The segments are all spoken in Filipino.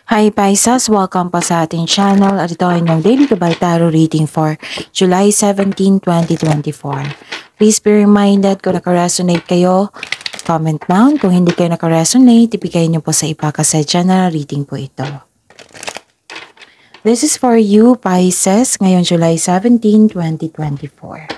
Hi Pisces! Welcome pa sa ating channel at ito ay inyong Daily Gabay Tarot Reading for July 17, 2024. Please be reminded kung nakaresonate kayo, comment down. Kung hindi kayo nakaresonate, ibigay niyo po sa iba kasi general reading po ito. This is for you Pisces ngayon July 17, 2024.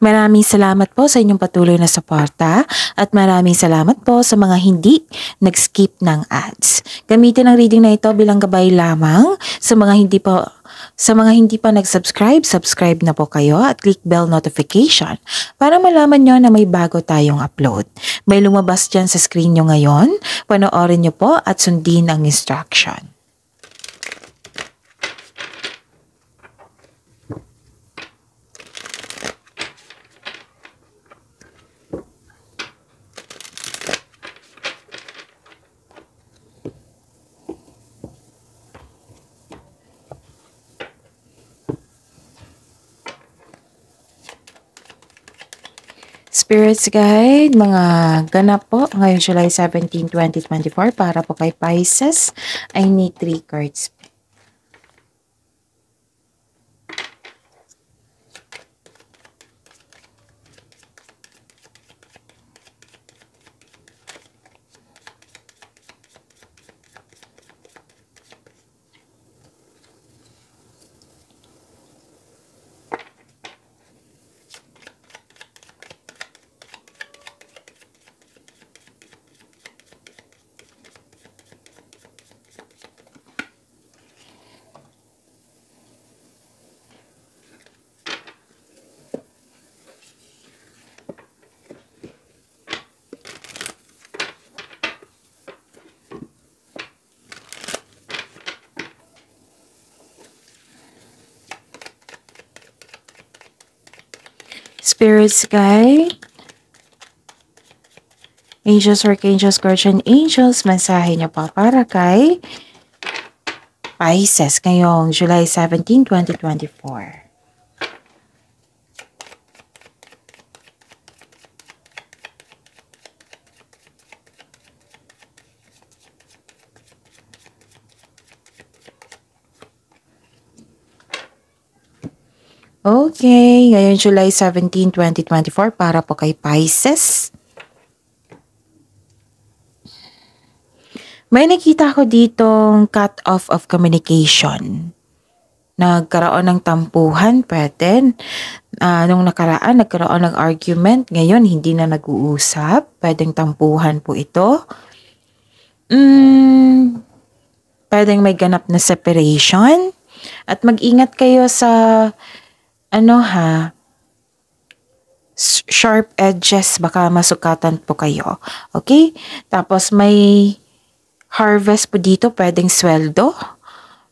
Maraming salamat po sa inyong patuloy na suporta at maraming salamat po sa mga hindi nag-skip ng ads. Gamitin ang reading na ito bilang gabay lamang sa mga hindi pa nag-subscribe, subscribe na po kayo at click bell notification para malaman nyo na may bago tayong upload. May lumabas dyan sa screen nyo ngayon, panoorin nyo po at sundin ang instruction. Spirits Guide, mga ganap po ngayong July 17, 2024 para po kay Pisces. I need 3 cards. Spirits Guide, Angels, Archangels, Guardian Angels, mensahe niyo pa para kay Pisces ngayong July 17, 2024. Okay, ngayon July 17, 2024 para po kay Pisces. May nakita ko ditong cut off of communication. Nagkaroon ng tampuhan, pwede. Nung nakaraan, nagkaroon ng argument. Ngayon, hindi na nag-uusap. Pwedeng tampuhan po ito. Pwedeng may ganap na separation. At mag-ingat kayo sa sharp edges, baka masukatan po kayo. Okay? Tapos may harvest po dito, pwedeng sweldo.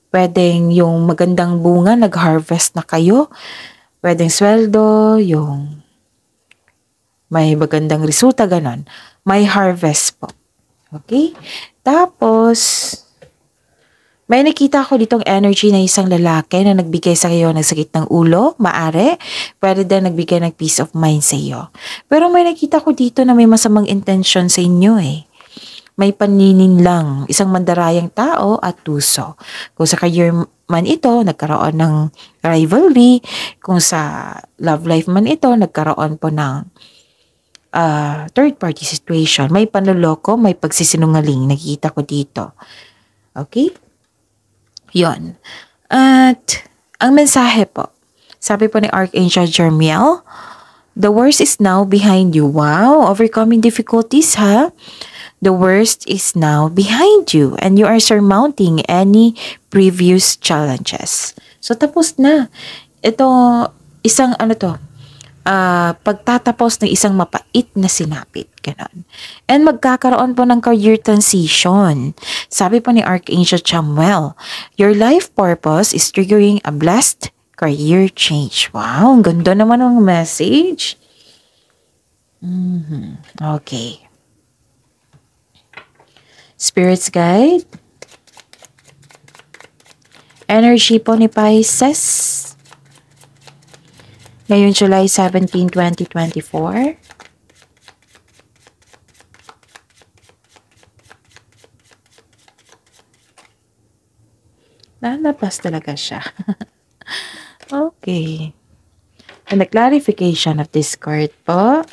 Pwedeng yung magandang bunga, nag-harvest na kayo. Pwedeng sweldo, yung may magandang resulta, ganon. May harvest po. Okay? Tapos may nakita ko ditong energy na isang lalaki na nagbigay sa iyo ng sakit ng ulo, maari. Pwede din nagbigay ng peace of mind sa iyo. Pero may nakita ko dito na may masamang intention sa inyo eh. May paninin lang, isang mandarayang tao at tuso. Kung sa career man ito, nagkaroon ng rivalry. Kung sa love life man ito, nagkaroon po ng third party situation. May panloloko, may pagsisinungaling. Nakikita ko dito. Okay? Yon. At ang mensahe po, sabi po ni Archangel Jermiel, the worst is now behind you. Wow, overcoming difficulties ha? The worst is now behind you and you are surmounting any previous challenges. So tapos na. Ito, isang pagtatapos ng isang mapait na sinapit. Ganon. And magkakaroon po ng career transition. Sabi po ni Archangel Chamuel, your life purpose is triggering a blessed career change. Wow, ang ganda naman ng message. Okay. Spirits Guide. Energy po ni Pisces. Ngayon, July 17, 2024. Lalabas talaga siya. Okay. And the clarification of this card po.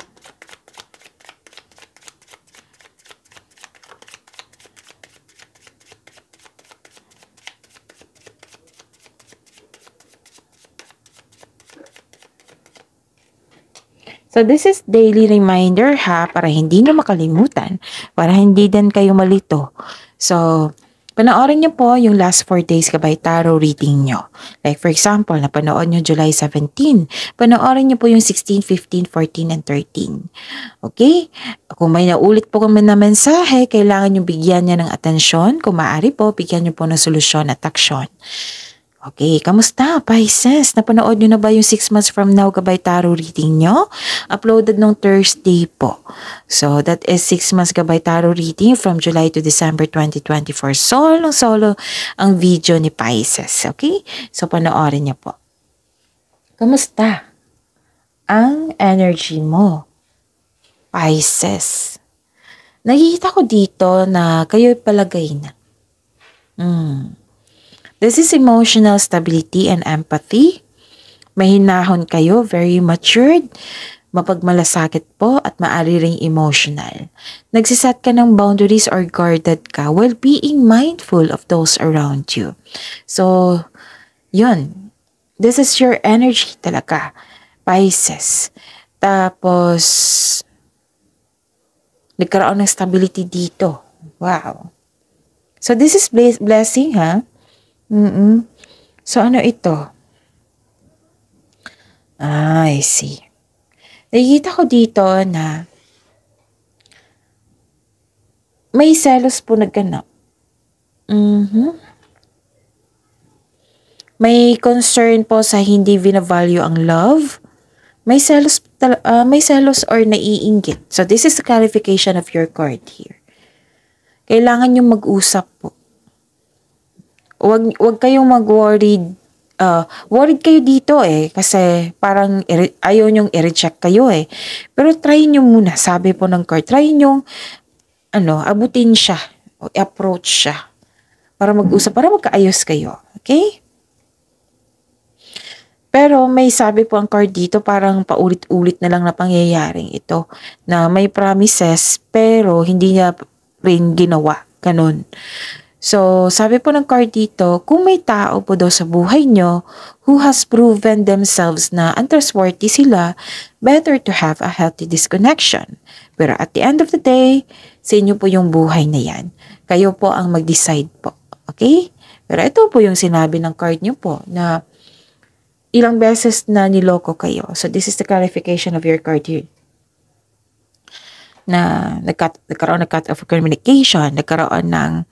So this is daily reminder ha, para hindi nyo makalimutan, para hindi din kayo malito. So, panoorin nyo po yung last 4 days gabay tarot reading nyo. Like for example, napanood nyo July 17, panoorin nyo po yung 16, 15, 14, and 13. Okay? Kung may naulit po kami na mensahe, kailangan nyo bigyan niya ng atensyon. Kung maaari po, bigyan nyo po ng solusyon at aksyon. Okay, kamusta Pisces? Napanood nyo na ba yung 6 months from now gabay tarot reading nyo? Uploaded nung Thursday po. So, that is 6 months gabay tarot reading from July to December 2024. Solo ang video ni Pisces. Okay? So, panoorin nyo po. Kamusta ang energy mo, Pisces? Nakikita ko dito na kayo'y palagay na. This is emotional stability and empathy. Mahinahon kayo, very matured, mapagmalasakit po at maaari ring emotional. Nagsiset ka ng boundaries or guarded ka while being mindful of those around you. So, yun. This is your energy talaga, Pisces. Tapos, nagkaroon ng stability dito. Wow. So, this is blessing, ha? So, ano ito? I see. Nakikita ko dito na may selos po nagganap. May concern po sa hindi binavalue ang love. May selos or naiinggit. So, this is the clarification of your card here. Kailangan yung mag-usap po. Wag kayong mag-worried. Worried kayo dito kasi parang ayaw nyong i-reject kayo Pero try nyo muna, sabi po ng card, try nyong abutin siya o approach siya para mag-usap, para magkaayos kayo. Okay? Pero may sabi po ang card dito, parang paulit-ulit na lang na pangyayaring ito na may promises pero hindi niya rin ginawa. Ganun. So, sabi po ng card dito, kung may tao po daw sa buhay nyo who has proven themselves na untrustworthy sila, better to have a healthy disconnection. Pero at the end of the day, sa inyo po yung buhay na yan. Kayo po ang mag-decide po. Okay? Pero ito po yung sinabi ng card nyo po na ilang beses na niloko kayo. So, this is the clarification of your card here. Na nagkaroon ng cut off communication, nagkaroon ng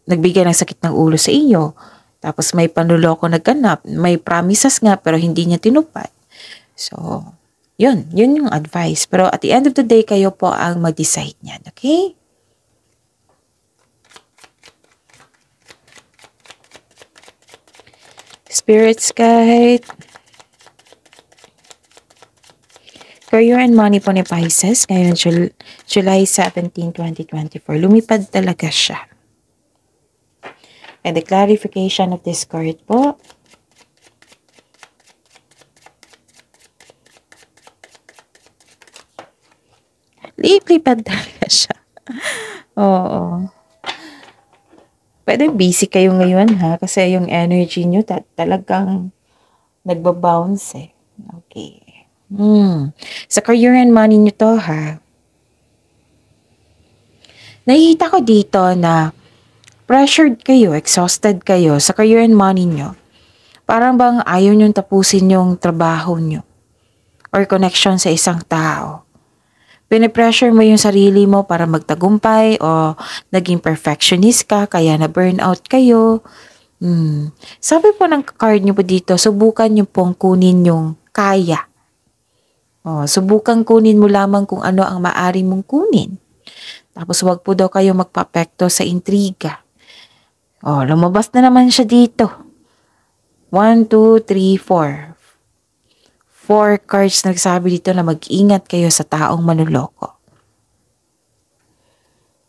nagbigay ng sakit ng ulo sa inyo. Tapos may panluloko nagganap. May promises nga pero hindi niya tinupad. So, yun yung advice. Pero at the end of the day, kayo po ang mag-decide niyan. Okay? Spirits guide. Career and money po ni Pisces, ngayon July 17, 2024. Lumipad talaga siya. And the clarification of this card po. Lipad talaga siya. Oo. Pwede busy kayo ngayon ha, kasi yung energy nyo talagang nagbabounce Okay. Sa career and money nyo to ha. Nakikita ko dito na pressured kayo, exhausted kayo sa career and money nyo. Parang bang ayaw nyong tapusin yung trabaho nyo or connection sa isang tao. Pinipressure mo yung sarili mo para magtagumpay o naging perfectionist ka kaya na burnout kayo. Sabi po ng card nyo po dito, subukan nyo pong kunin yung kaya. Subukan kunin mo lamang kung ano ang maaari mong kunin. Tapos wag po daw kayo magpapekto sa intriga. Lumabas na naman siya dito. 1, 2, 3, 4. 4 cards nagsabi dito na mag-ingat kayo sa taong manloloko.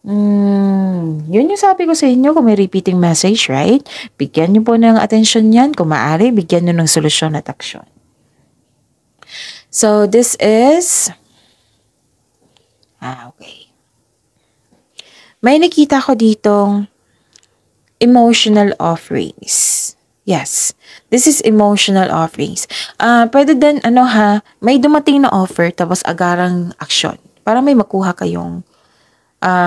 Yun yung sabi ko sa inyo kung may repeating message, right? Bigyan nyo po ng atensyon yan. Kung maaari, bigyan nyo ng solusyon at aksyon. So, this is... okay. May nakita ko ditong emotional offerings. Yes, this is emotional offerings. Pwede din, may dumating na offer tapos agarang aksyon para may makuha kayong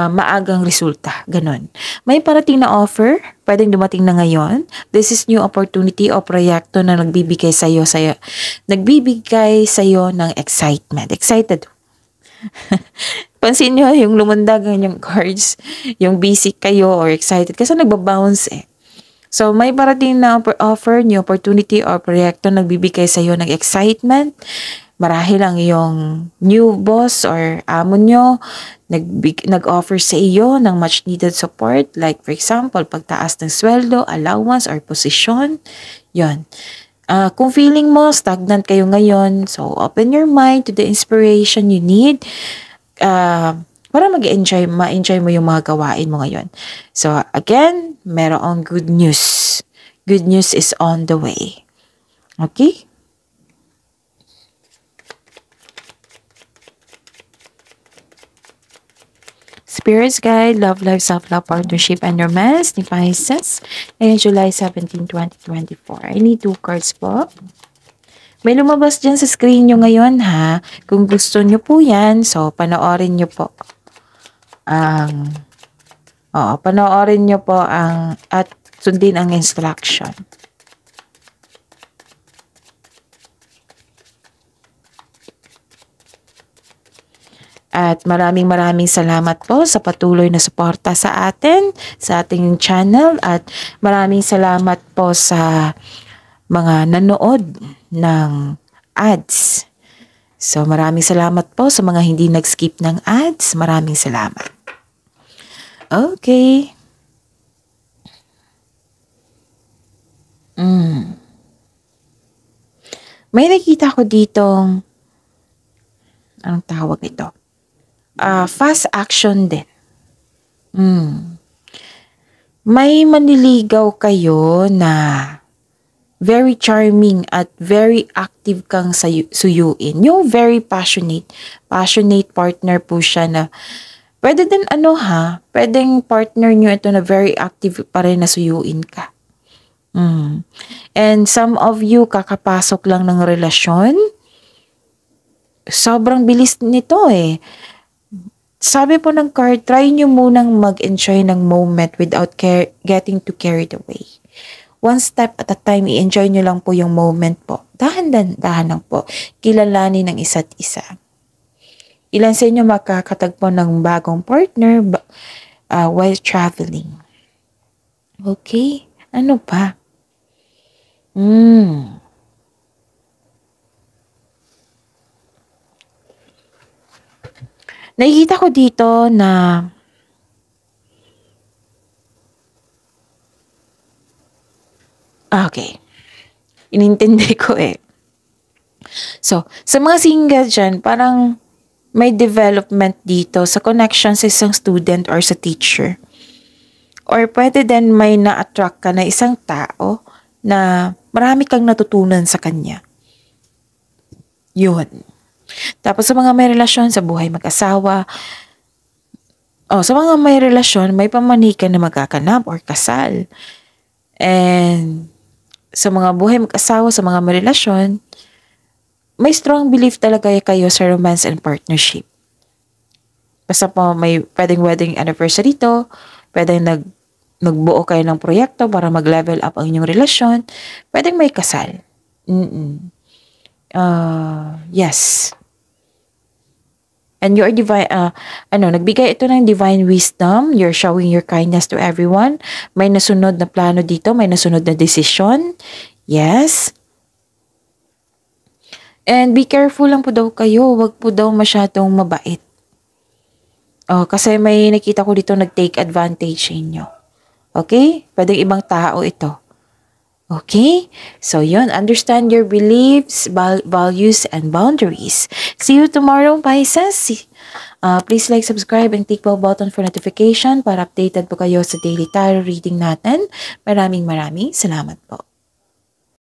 maagang resulta. Ganon. May parating na offer, pwedeng dumating na ngayon. This is new opportunity o proyekto na nagbibigay sa'yo ng excitement. Excited. Pansin nyo, yung lumundagan yung cards, yung busy kayo or excited kasi nagbabounce eh. So, may parating na offer, new opportunity or proyekto nagbibigay sa'yo ng excitement. Marahil ang iyong new boss or amo nyo nag-offer sa iyo ng much needed support. Like for example, pagtaas ng sweldo, allowance, or posisyon. Yun. Kung feeling mo stagnant kayo ngayon, so open your mind to the inspiration you need para ma-enjoy mo yung mga gawain mo ngayon. So again, merong good news. Good news is on the way. Okay? Spirits Guide, Love Life, Self-Love, Partnership, and Romance ni Pisces ngayong July 17, 2024. I need 2 cards po. May lumabas dyan sa screen nyo ngayon ha. Kung gusto nyo po yan, so panoorin nyo po at sundin ang instruction. At maraming salamat po sa patuloy na suporta sa atin, sa ating channel. At maraming salamat po sa mga nanood ng ads. So maraming salamat po sa mga hindi nag-skip ng ads. Maraming salamat. Okay. May nakita ko ditong, anong tawag ito? Fast action din. May manliligaw kayo na very charming at very active kang suyuin. Yung very passionate partner po siya na pwede din pwedeng partner nyo ito na very active pa rin na suyuin ka. And some of you kakapasok lang ng relasyon. Sobrang bilis nito eh. Sabi po ng card, try nyo munang mag-enjoy ng moment without getting too carried away. One step at a time, i-enjoy nyo lang po yung moment po. Dahan-dahan lang po. Kilalanin ng isa't isa. Ilan sa inyo makakatagpo ng bagong partner while traveling. Okay? Ano pa? Nakikita ko dito na okay. Inintindi ko eh. So, sa mga single dyan, parang may development dito sa connection sa isang student or sa teacher. Or pwede din may na-attract ka na isang tao na marami kang natutunan sa kanya. Yun. Tapos sa mga may relasyon, sa buhay mag-asawa, sa mga may relasyon, may pamanikan na magkakanap or kasal. And sa mga buhay mag-asawa, sa mga may relasyon, may strong belief talaga kayo sa romance and partnership. Basta po may pwedeng wedding anniversary to, pwedeng nagbuo kayo ng proyekto para mag-level up ang inyong relasyon, pwedeng may kasal. Yes. And you're divine, nagbigay ito ng divine wisdom. You're showing your kindness to everyone. May nasunod na plano dito, may nasunod na desisyon. Yes. And be careful lang po daw kayo. Huwag po daw masyadong mabait. Kasi may nakita ko dito nag-take advantage inyo. Okay? Pwedeng ibang tao ito. Okay? So yun, understand your beliefs, values, and boundaries. See you tomorrow, Pisces. Please like, subscribe, and click bell button for notification para updated po kayo sa daily tarot reading natin. Maraming salamat po.